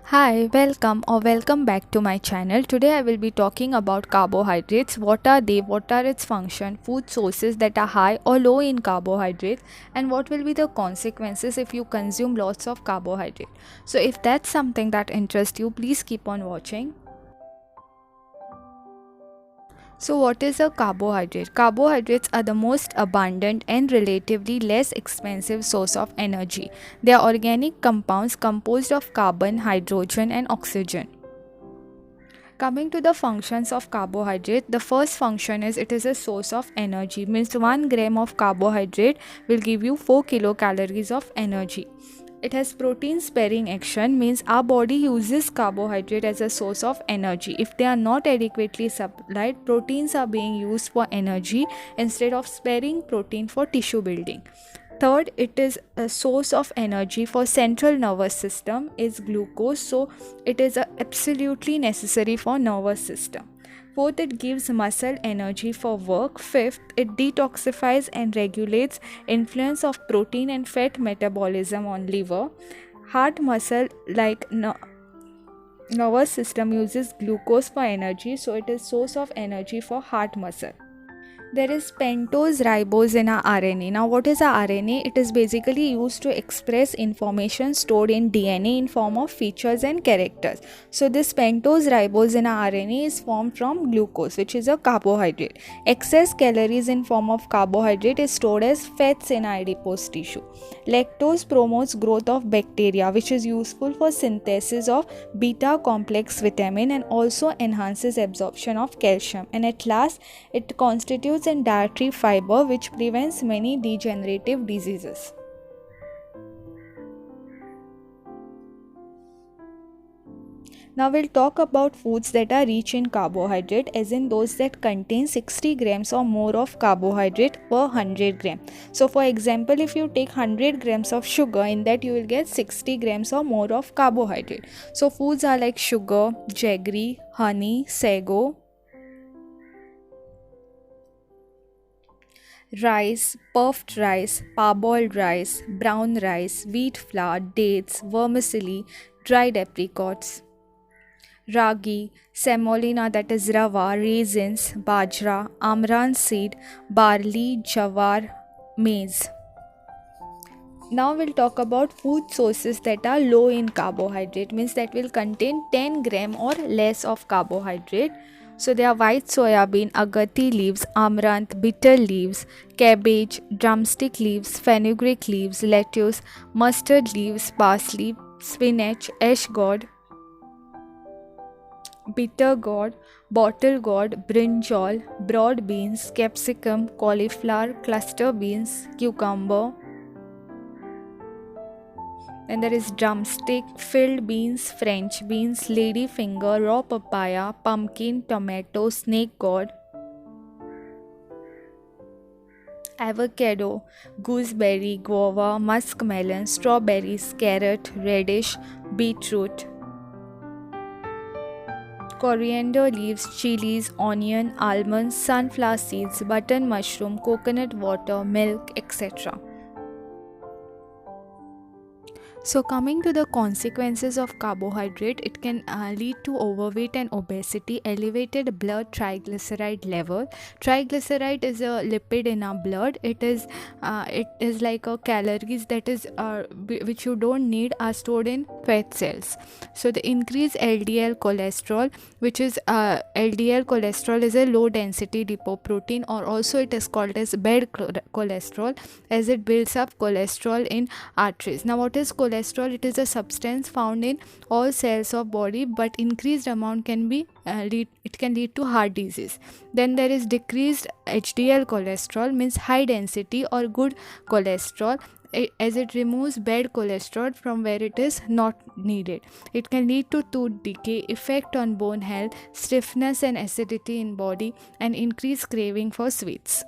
Hi, welcome back to my channel. Today I will be talking about carbohydrates. What are they? What are its function? Food sources that are high or low in carbohydrates, and what will be the consequences if you consume lots of carbohydrate. So if that's something that interests you, please keep on watching. So, what is a carbohydrate? Carbohydrates are the most abundant and relatively less expensive source of energy. They are organic compounds composed of carbon, hydrogen, and oxygen. Coming to the functions of carbohydrate, the first function is it is a source of energy. Means 1 gram of carbohydrate will give you 4 kilocalories of energy. It has protein sparing action, means our body uses carbohydrate as a source of energy. If they are not adequately supplied, proteins are being used for energy instead of sparing protein for tissue building. Third, it is a source of energy for central nervous system is glucose, so it is absolutely necessary for nervous system. Fourth, it gives muscle energy for work. Fifth, it detoxifies and regulates influence of protein and fat metabolism on liver. Heart muscle like nervous system uses glucose for energy, so it is source of energy for heart muscle. There is pentose ribose in our RNA. Now, what is our RNA? It is basically used to express information stored in DNA in form of features and characters. So, this pentose ribose in our RNA is formed from glucose, which is a carbohydrate. Excess calories in form of carbohydrate is stored as fats in our adipose tissue. Lactose promotes growth of bacteria, which is useful for synthesis of beta complex vitamin and also enhances absorption of calcium. And at last, it constitutes a dietary fiber which prevents many degenerative diseases. Now we'll talk about foods that are rich in carbohydrate, as in those that contain 60 grams or more of carbohydrate per 100 gram. So for example, if you take 100 grams of sugar, in that you will get 60 grams or more of carbohydrate. So foods are like sugar, jaggery, honey, sago, rice, puffed rice, parboiled rice, brown rice, wheat flour, dates, vermicelli, dried apricots, ragi, semolina that is rava, raisins, bajra, amaranth seed, barley, jawar, maize. Now we'll talk about food sources that are low in carbohydrate, means that will contain 10 gram or less of carbohydrate. So they are white soya bean, agati leaves, amaranth, bitter leaves, cabbage, drumstick leaves, fenugreek leaves, lettuce, mustard leaves, parsley, spinach, ash gourd, bitter gourd, bottle gourd, brinjal, broad beans, capsicum, cauliflower, cluster beans, cucumber. Then there is drumstick, filled beans, French beans, lady finger, raw papaya, pumpkin, tomato, snake gourd, avocado, gooseberry, guava, muskmelon, strawberries, carrot, radish, beetroot, coriander leaves, chilies, onion, almonds, sunflower seeds, button mushroom, coconut water, milk, etc. So, coming to the consequences of carbohydrate, it can lead to overweight and obesity, elevated blood triglyceride level. Triglyceride is a lipid in our blood. It is like a calories that is which you don't need are stored in fat cells. So, the increased LDL cholesterol, which is LDL cholesterol, is a low density lipoprotein, or also it is called as bad cholesterol, as it builds up cholesterol in arteries. Now, what is cholesterol? It is a substance found in all cells of body, but increased amount can be it can lead to heart disease. Then there is decreased HDL cholesterol, means high density or good cholesterol, as it removes bad cholesterol from where it is not needed. It can lead to tooth decay, effect on bone health, stiffness and acidity in body, and increased craving for sweets.